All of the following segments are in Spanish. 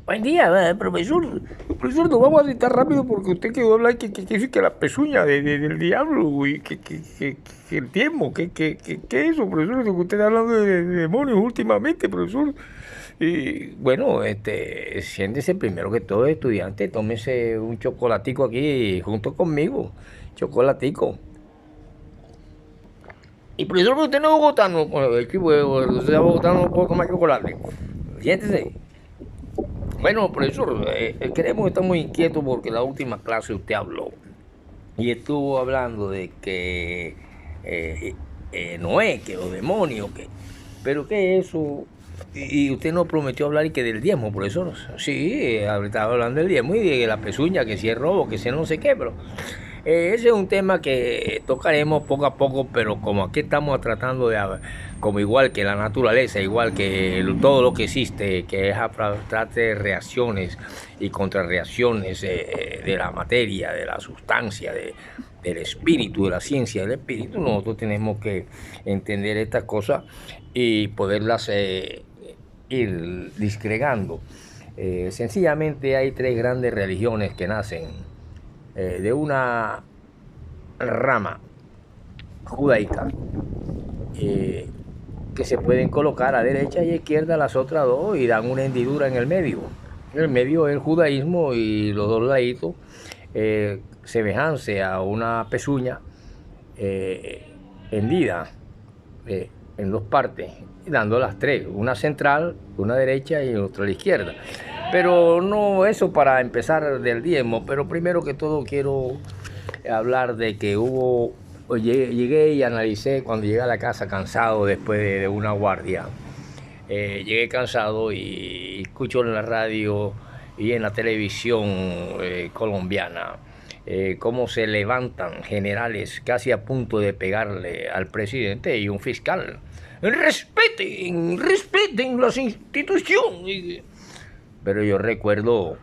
Buen día, profesor. Profesor, nos vamos a citar rápido porque usted quedó a hablar que dice que la pezuña del diablo, güey, que el tiempo, que eso, profesor, que usted está hablando de demonios últimamente, profesor. Y bueno, siéntese primero que todo, estudiante, tómese un chocolatico aquí junto conmigo, chocolatico. Y profesor, usted no es bogotano, bueno, es que usted es bogotano, no puedo tomar chocolate. Siéntese. Bueno, profesor, estamos inquietos porque la última clase usted habló y estuvo hablando de que Noé, que los demonios, pero que eso, y usted nos prometió hablar y que del diezmo, profesor. Sí, estaba hablando del diezmo y de la pezuña, que si es robo, que si no sé qué, pero ese es un tema que tocaremos poco a poco, pero como aquí estamos tratando de, como igual que la naturaleza, igual que todo lo que existe, que es a través de reacciones y contrarreacciones de la materia, de la sustancia, del espíritu, de la ciencia del espíritu, nosotros tenemos que entender estas cosas y poderlas ir disgregando. Sencillamente hay tres grandes religiones que nacen de una rama judaica que se pueden colocar a derecha y a izquierda las otras dos y dan una hendidura en el medio. En el medio es el judaísmo y los dos laditos semejante a una pezuña hendida en dos partes, dando las tres, una central, una derecha y otra a la izquierda. Pero no eso para empezar del diezmo, pero primero que todo quiero hablar de que llegué y analicé cuando llegué a la casa cansado después de una guardia. Llegué cansado y escucho en la radio y en la televisión colombiana cómo se levantan generales casi a punto de pegarle al presidente y un fiscal. Respeten las instituciones. Pero yo recuerdo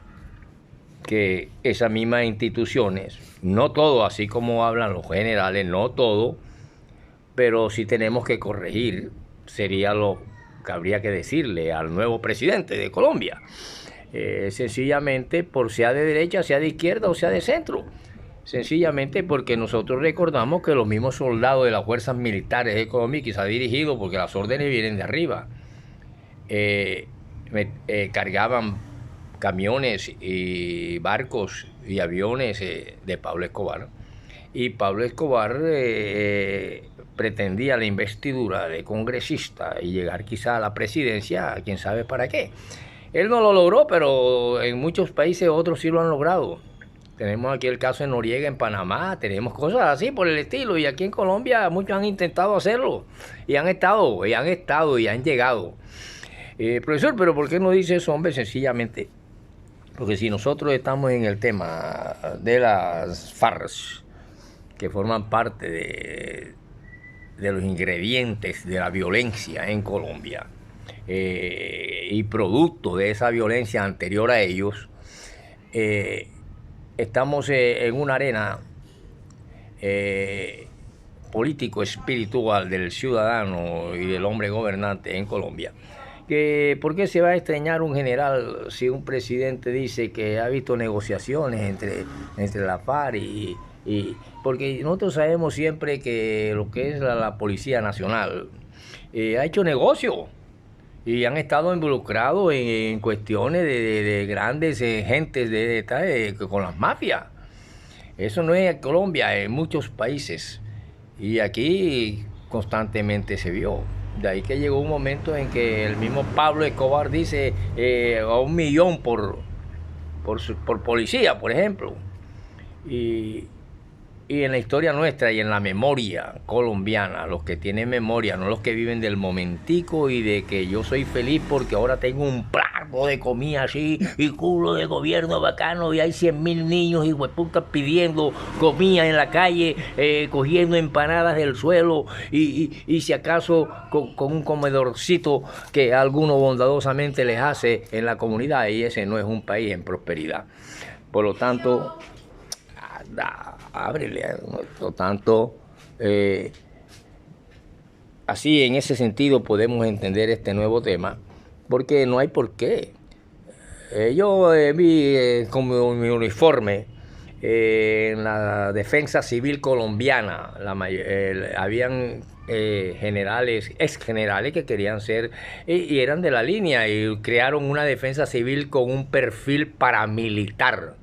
que esas mismas instituciones, no todo, así como hablan los generales, no todo, pero sí tenemos que corregir, sería lo que habría que decirle al nuevo presidente de Colombia. Sencillamente por sea de derecha, sea de izquierda o sea de centro. Sencillamente porque nosotros recordamos que los mismos soldados de las fuerzas militares de Colombia, quizá dirigidos porque las órdenes vienen de arriba, cargaban camiones y barcos y aviones de Pablo Escobar. Y Pablo Escobar pretendía la investidura de congresista y llegar quizá a la presidencia, quién sabe para qué. Él no lo logró, pero en muchos países otros sí lo han logrado. Tenemos aquí el caso de Noriega en Panamá, tenemos cosas así por el estilo, y aquí en Colombia muchos han intentado hacerlo, y han llegado. Profesor, pero ¿por qué no dice eso, hombre? Sencillamente, porque si nosotros estamos en el tema de las FARC, que forman parte de los ingredientes de la violencia en Colombia, y producto de esa violencia anterior a ellos, estamos en una arena político-espiritual del ciudadano y del hombre gobernante en Colombia. ¿Por qué se va a extrañar un general si un presidente dice que ha visto negociaciones entre la FARC porque nosotros sabemos siempre que lo que es la Policía Nacional ha hecho negocio y han estado involucrados en cuestiones de grandes gentes con las mafias? Eso no es en Colombia, en muchos países. Y aquí constantemente se vio. De ahí que llegó un momento en que el mismo Pablo Escobar dice a 1 millón por policía, por ejemplo. Y en la historia nuestra y en la memoria colombiana, los que tienen memoria, no los que viven del momentico y de que yo soy feliz porque ahora tengo un plato de comida así y culo de gobierno bacano y hay 100.000 niños y hueputas pidiendo comida en la calle, cogiendo empanadas del suelo y si acaso con un comedorcito que alguno bondadosamente les hace en la comunidad, y ese no es un país en prosperidad. Por lo tanto, ábrele. Por lo tanto, así en ese sentido podemos entender este nuevo tema, porque no hay por qué Yo vi con mi uniforme en la defensa civil colombiana, habían generales, ex generales que querían ser y eran de la línea y crearon una defensa civil con un perfil paramilitar.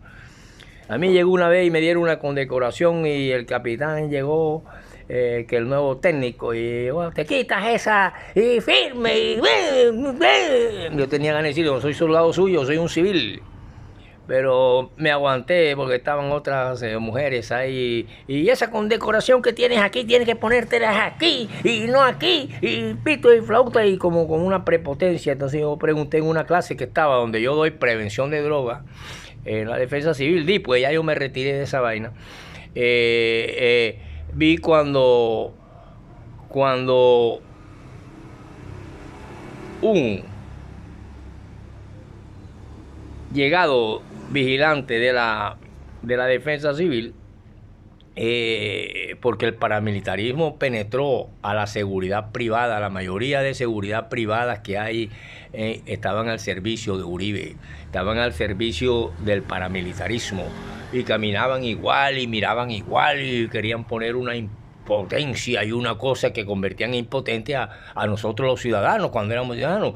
A mí llegó una vez y me dieron una condecoración y el capitán llegó, que el nuevo técnico, y bueno, te quitas esa y firme. Yo tenía ganas de decir, no soy soldado suyo, soy un civil. Pero me aguanté porque estaban otras mujeres ahí. Y esa condecoración que tienes aquí, tienes que ponértelas aquí y no aquí. Y pito y flauta y como con una prepotencia. Entonces yo pregunté en una clase que estaba donde yo doy prevención de droga en la defensa civil. Pues ya yo me retiré de esa vaina. Vi cuando un llegado vigilante de la defensa civil, porque el paramilitarismo penetró a la seguridad privada, la mayoría de seguridad privadas que hay estaban al servicio de Uribe, estaban al servicio del paramilitarismo y caminaban igual y miraban igual y querían poner una impotencia y una cosa que convertían impotente a nosotros los ciudadanos cuando éramos ciudadanos.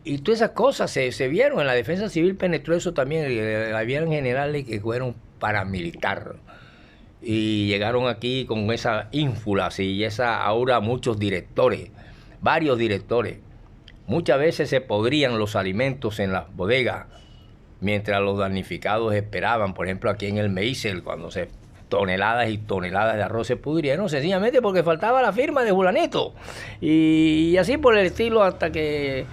Y todas esas cosas se vieron. En la defensa civil penetró eso también. Habían generales que fueron paramilitar. Y llegaron aquí con esa ínfula y esa aura muchos directores, varios directores. Muchas veces se podrían los alimentos en las bodegas, mientras los damnificados esperaban. Por ejemplo, aquí en el Meisel, cuando toneladas y toneladas de arroz se pudrieron, sencillamente porque faltaba la firma de fulanito. Y así por el estilo hasta que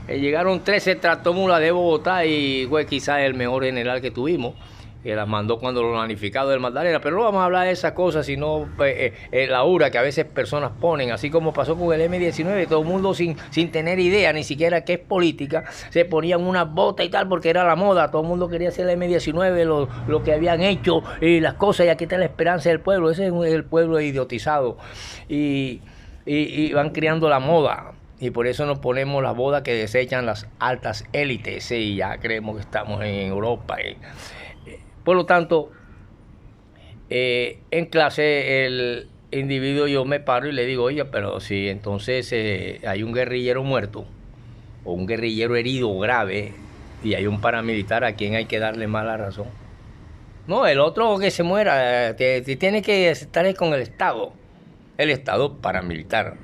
llegaron 13 tractomulas de Bogotá y fue quizás el mejor general que tuvimos, que las mandó cuando los damnificados del Magdalena. Pero no vamos a hablar de esas cosas, sino la aura que a veces personas ponen, así como pasó con el M-19, todo el mundo sin tener idea ni siquiera qué es política, se ponían unas botas y tal porque era la moda, todo el mundo quería hacer el M-19, lo que habían hecho y las cosas, y aquí está la esperanza del pueblo. Ese es el pueblo idiotizado y van creando la moda. Y por eso nos ponemos las bodas que desechan las altas élites y ya creemos que estamos en Europa. Por lo tanto, en clase el individuo, yo me paro y le digo, oye, pero si entonces hay un guerrillero muerto o un guerrillero herido grave y hay un paramilitar, ¿a quien hay que darle más la razón? No, el otro que se muera tiene que estar con el Estado paramilitar.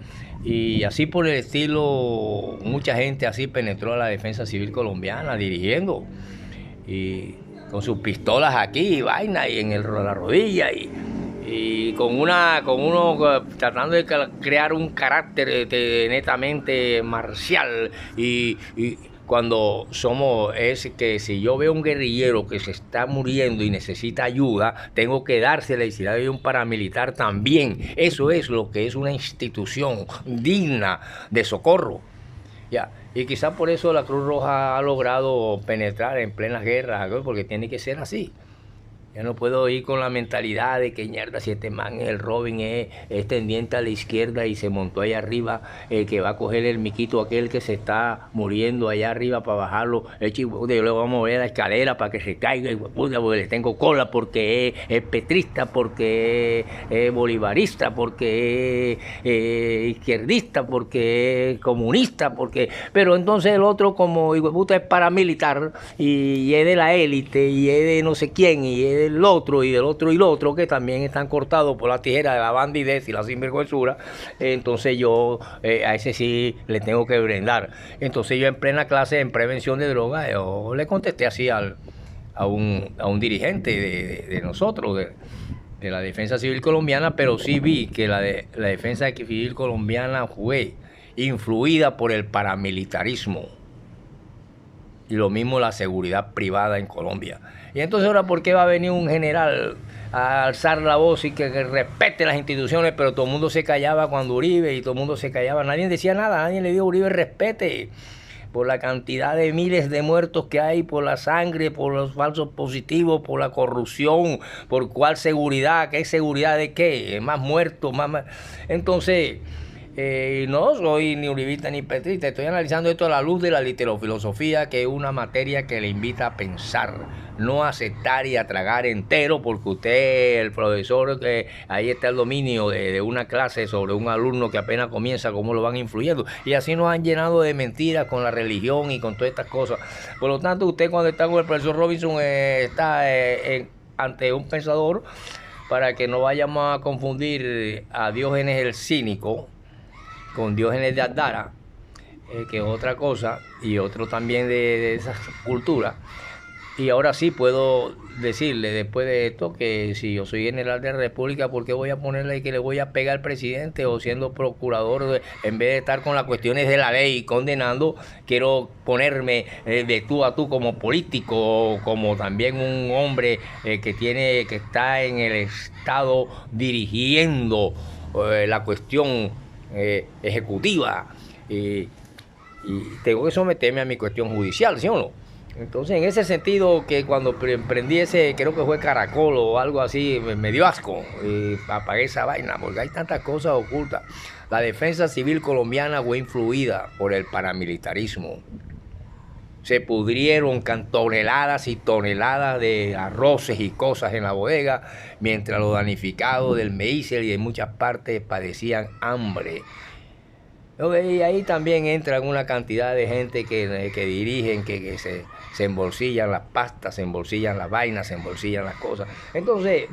Y así por el estilo, mucha gente así penetró a la defensa civil colombiana dirigiendo y con sus pistolas aquí y vaina y en la rodilla y con uno tratando de crear un carácter netamente marcial y cuando es que si yo veo un guerrillero que se está muriendo y necesita ayuda, tengo que dársela, y si hay un paramilitar también. Eso es lo que es una institución digna de socorro. Ya. Y quizás por eso la Cruz Roja ha logrado penetrar en plenas guerras, porque tiene que ser así. Ya no puedo ir con la mentalidad de que mierda, si este man, el Robin, es tendiente a la izquierda y se montó allá arriba, que va a coger el miquito aquel que se está muriendo allá arriba para bajarlo. Yo le voy a mover la escalera para que se caiga, porque le tengo cola, porque es petrista, porque es bolivarista, porque es izquierdista, porque es comunista, pero entonces el otro como es paramilitar y es de la élite y es de no sé quién y es del otro y del otro y el otro, que también están cortados por la tijera de la bandidez y la sinvergüenzura. Entonces yo a ese sí le tengo que brindar. Entonces yo en plena clase en prevención de drogas, yo le contesté así a un dirigente de nosotros, de la defensa civil colombiana, pero sí vi que la defensa civil colombiana fue influida por el paramilitarismo. Y lo mismo la seguridad privada en Colombia. Y entonces ahora, ¿por qué va a venir un general a alzar la voz y que respete las instituciones? Pero todo el mundo se callaba cuando Uribe, y todo el mundo se callaba. Nadie decía nada, nadie le dijo a Uribe respete. Por la cantidad de miles de muertos que hay, por la sangre, por los falsos positivos, por la corrupción, por cuál seguridad, qué seguridad de qué, más muertos, más. Entonces, Y no soy ni uribista ni petrista, estoy analizando esto a la luz de la literofilosofía, que es una materia que le invita a pensar, no a aceptar y a tragar entero, porque usted, el profesor, ahí está el dominio de una clase sobre un alumno que apenas comienza, cómo lo van influyendo. Y así nos han llenado de mentiras con la religión y con todas estas cosas. Por lo tanto, usted cuando está con el profesor Robinson está ante un pensador, para que no vayamos a confundir a Diógenes el cínico con Diógenes de Adara, que es otra cosa, y otro también de esa cultura. Y ahora sí puedo decirle, después de esto, que si yo soy general de la República, ¿por qué voy a ponerle que le voy a pegar al presidente? O siendo procurador, en vez de estar con las cuestiones de la ley condenando, quiero ponerme de tú a tú como político, como también un hombre que está en el Estado dirigiendo la cuestión ejecutiva, y tengo que someterme a mi cuestión judicial, ¿sí o no? Entonces, en ese sentido, que cuando emprendí ese, creo que fue Caracol o algo así, me dio asco, apagué esa vaina, porque hay tantas cosas ocultas. La defensa civil colombiana fue influida por el paramilitarismo. Se pudrieron toneladas y toneladas de arroces y cosas en la bodega, mientras los damnificados del Meisel y en muchas partes padecían hambre. Y ahí también entran una cantidad de gente que dirigen, que se embolsillan las pastas, se embolsillan las vainas, se embolsillan las cosas. Entonces,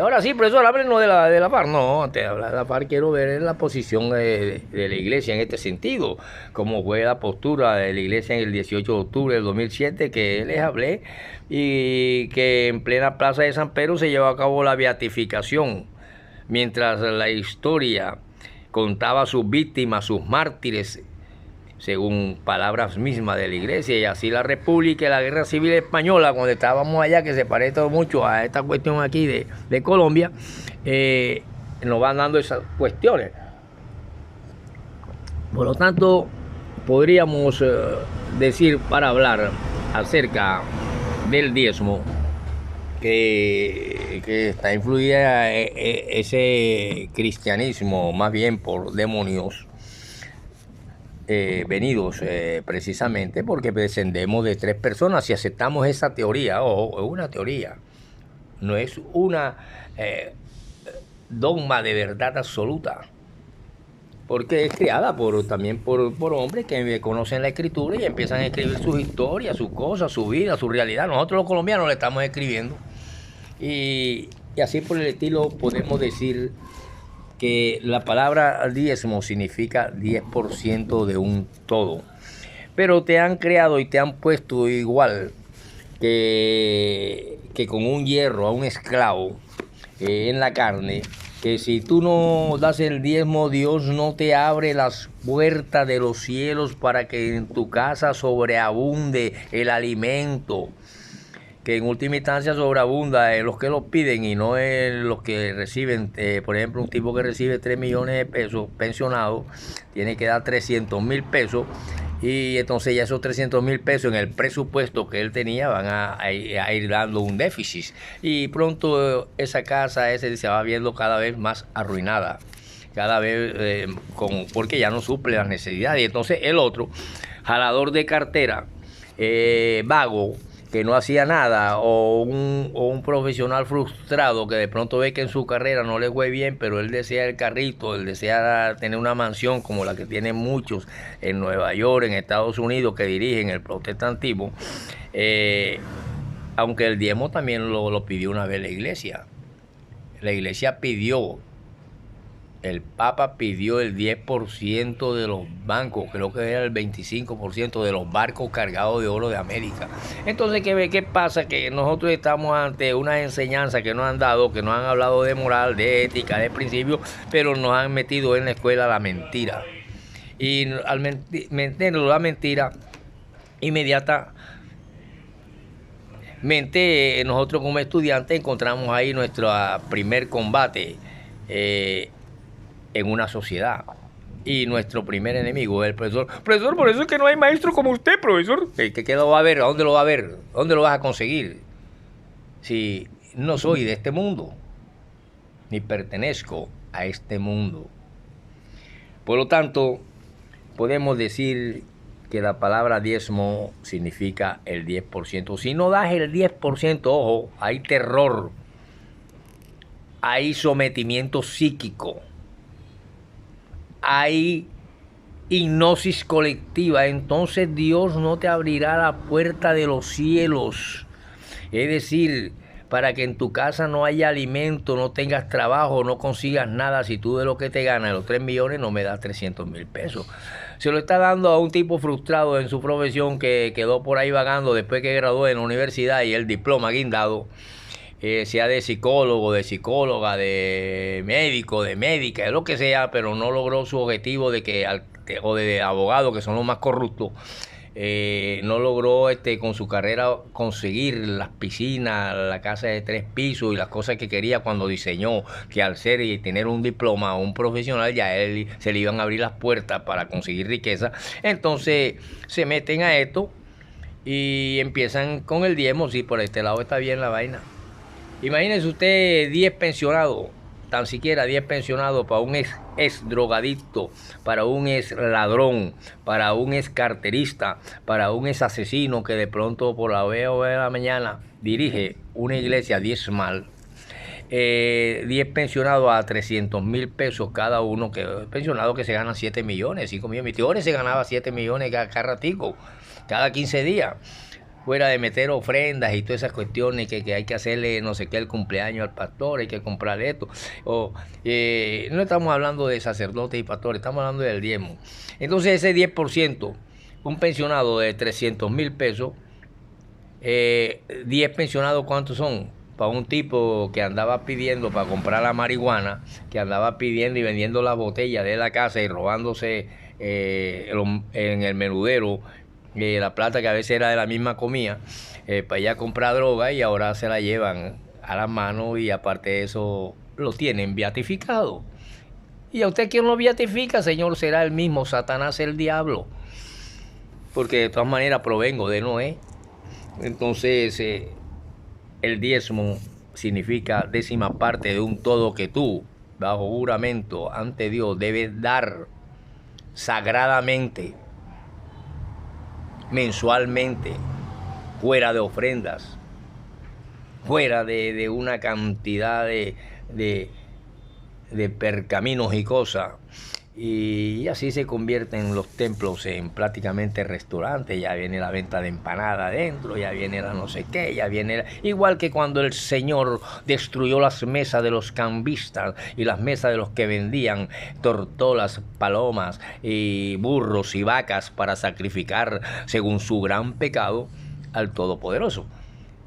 ahora sí, profesor, háblenos de la FARC. No, antes de hablar de la FARC quiero ver la posición de la iglesia en este sentido, cómo fue la postura de la iglesia en el 18 de octubre del 2007, que les hablé, y que en plena plaza de San Pedro se llevó a cabo la beatificación, mientras la historia contaba sus víctimas, sus mártires, según palabras mismas de la iglesia. Y así la República y la Guerra Civil Española, cuando estábamos allá, que se parece mucho a esta cuestión aquí de Colombia, nos van dando esas cuestiones. Por lo tanto, podríamos decir, para hablar acerca del diezmo, que está influida ese cristianismo más bien por demonios venidos precisamente porque descendemos de 3 personas. Si aceptamos esa teoría, es una teoría, no es una dogma de verdad absoluta, porque es creada también por hombres que conocen la escritura y empiezan a escribir sus historias, sus cosas, su vida, su realidad. Nosotros los colombianos le estamos escribiendo. Y así por el estilo podemos decir que la palabra diezmo significa 10% de un todo. Pero te han creado y te han puesto igual que con un hierro a un esclavo en la carne, que si tú no das el diezmo, Dios no te abre las puertas de los cielos para que en tu casa sobreabunde el alimento, que en última instancia sobreabunda en los que lo piden y no en los que reciben. Por ejemplo, un tipo que recibe 3 millones de pesos pensionado tiene que dar 300.000 pesos, y entonces ya esos 300.000 pesos en el presupuesto que él tenía van a ir dando un déficit, y pronto esa casa se va viendo cada vez más arruinada, cada vez porque ya no suple las necesidades. Y entonces el otro, jalador de cartera, vago, que no hacía nada, o un profesional frustrado que de pronto ve que en su carrera no le fue bien, pero él desea el carrito, él desea tener una mansión como la que tienen muchos en Nueva York, en Estados Unidos, que dirigen el protestantismo, aunque el diezmo también lo pidió una vez la iglesia. La iglesia pidió, el Papa pidió el 10% de los bancos, creo que era el 25% de los barcos cargados de oro de América. Entonces, ¿qué pasa? Que nosotros estamos ante una enseñanza que nos han dado, que nos han hablado de moral, de ética, de principios, pero nos han metido en la escuela la mentira. Y al meternos la mentira, inmediatamente nosotros como estudiantes encontramos ahí nuestro primer combate en una sociedad, y nuestro primer enemigo es el profesor. Profesor, por eso es que no hay maestro como usted, profesor. ¿Qué lo va a ver? ¿A dónde lo va a ver? ¿Dónde lo vas a conseguir? Si no soy de este mundo, ni pertenezco a este mundo. Por lo tanto, podemos decir que la palabra diezmo significa el 10%. Si no das el 10%, ojo, hay terror, hay sometimiento psíquico, hay hipnosis colectiva. Entonces Dios no te abrirá la puerta de los cielos. Es decir, para que en tu casa no haya alimento, no tengas trabajo, no consigas nada, si tú de lo que te ganas, los 3 millones, no me das 300,000 pesos. Se lo está dando a un tipo frustrado en su profesión que quedó por ahí vagando después que graduó en la universidad y el diploma guindado, sea de psicólogo, de psicóloga, de médico, de médica, de lo que sea, pero no logró su objetivo o de abogado, que son los más corruptos. No logró con su carrera conseguir las piscinas, la casa de 3 pisos y las cosas que quería cuando diseñó, que al ser y tener un diploma o un profesional ya él se le iban a abrir las puertas para conseguir riqueza. Entonces se meten a esto y empiezan con el diezmo. Sí, por este lado está bien la vaina. Imagínese usted 10 pensionados, tan siquiera 10 pensionados para un ex drogadicto, para un ex ladrón, para un ex carterista, para un ex asesino que de pronto por la veo de la mañana dirige una iglesia diezmal. 10 pensionados a 300,000 pesos cada uno, que pensionados que se ganan 7 millones, 5 millones. Mi tío se ganaba 7 millones cada ratico, cada 15 días. Fuera de meter ofrendas y todas esas cuestiones que hay que hacerle no sé qué el cumpleaños al pastor, hay que comprarle esto. No estamos hablando de sacerdotes y pastores, estamos hablando del diezmo. Entonces ese 10%, un pensionado de 300,000 pesos, 10 pensionados, ¿cuántos son? Para un tipo que andaba pidiendo para comprar la marihuana, que andaba pidiendo y vendiendo las botellas de la casa y robándose en el menudero, la plata que a veces era de la misma comida, para ir a comprar droga, y ahora se la llevan a la mano y aparte de eso lo tienen beatificado. ¿Y a usted quién lo beatifica, señor? Será el mismo Satanás, el diablo, porque de todas maneras provengo de Noé. Entonces el diezmo significa 10ª parte de un todo que tú, bajo juramento ante Dios, debes dar sagradamente, mensualmente, fuera de ofrendas, fuera de una cantidad de percaminos y cosas. Y así se convierten los templos en prácticamente restaurantes. Ya viene la venta de empanada adentro, ya viene la no sé qué, ya viene igual que cuando el Señor destruyó las mesas de los cambistas y las mesas de los que vendían tortolas, palomas y burros y vacas para sacrificar según su gran pecado al Todopoderoso.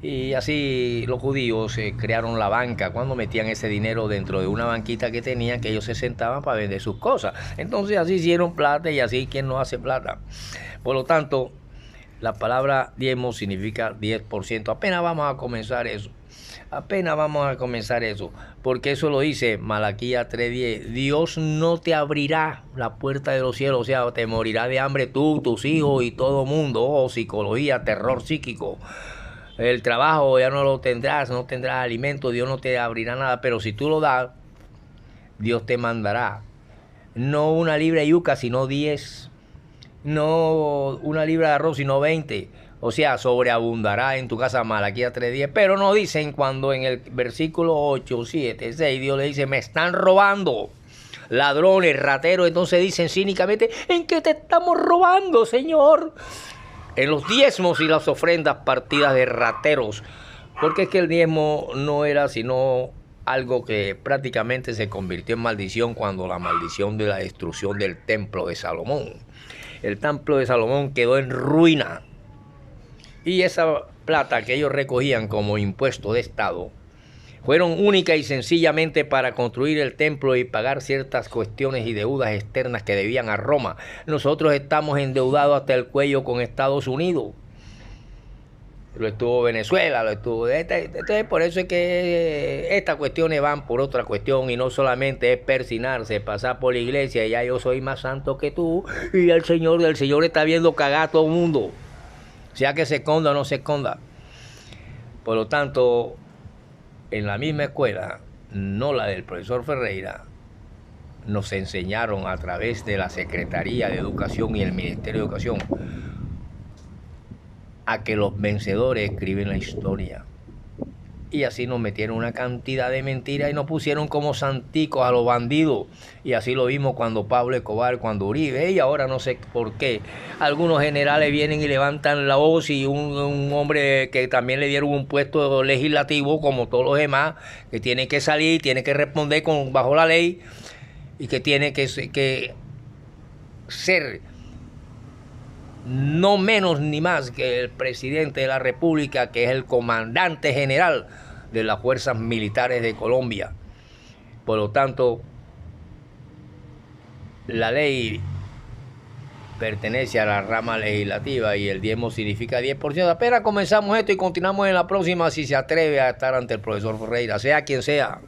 Y así los judíos crearon la banca cuando metían ese dinero dentro de una banquita que tenían, que ellos se sentaban para vender sus cosas. Entonces así hicieron plata, y así quien no hace plata. Por lo tanto, la palabra diezmo significa 10%. Apenas vamos a comenzar eso. Porque eso lo dice Malaquías 3:10. Dios no te abrirá la puerta de los cielos, o sea, te morirá de hambre tú, tus hijos y todo mundo. Psicología, terror psíquico. El trabajo ya no lo tendrás, no tendrás alimento, Dios no te abrirá nada, pero si tú lo das, Dios te mandará. No una libra de yuca, sino 10. No una libra de arroz, sino 20. O sea, sobreabundará en tu casa. Malaquías 3:10. Pero no dicen cuando en el versículo 8, 7, 6, Dios le dice, me están robando. Ladrones, rateros. Entonces dicen cínicamente, ¿en qué te estamos robando, Señor? En los diezmos y las ofrendas partidas de rateros. Porque es que el diezmo no era sino algo que prácticamente se convirtió en maldición cuando la maldición de la destrucción del templo de Salomón. El templo de Salomón quedó en ruina. Y esa plata que ellos recogían como impuesto de Estado fueron única y sencillamente para construir el templo y pagar ciertas cuestiones y deudas externas que debían a Roma. Nosotros estamos endeudados hasta el cuello con Estados Unidos. Lo estuvo Venezuela, lo estuvo... Entonces, por eso es que estas cuestiones van por otra cuestión, y no solamente es persinarse, pasar por la iglesia y ya yo soy más santo que tú, y el Señor está viendo cagar a todo el mundo, sea que se esconda o no se esconda. Por lo tanto, en la misma escuela, no la del profesor Ferreira, nos enseñaron a través de la Secretaría de Educación y el Ministerio de Educación a que los vencedores escriben la historia. Y así nos metieron una cantidad de mentiras y nos pusieron como santicos a los bandidos. Y así lo vimos cuando Pablo Escobar, cuando Uribe, y ahora no sé por qué. Algunos generales vienen y levantan la voz, y un hombre que también le dieron un puesto legislativo, como todos los demás, que tiene que salir, tiene que responder bajo la ley, y que tiene que ser no menos ni más que el presidente de la República, que es el comandante general de las fuerzas militares de Colombia. Por lo tanto, la ley pertenece a la rama legislativa y el diezmo significa 10%. Apenas comenzamos esto y continuamos en la próxima, si se atreve a estar ante el profesor Ferreira, sea quien sea.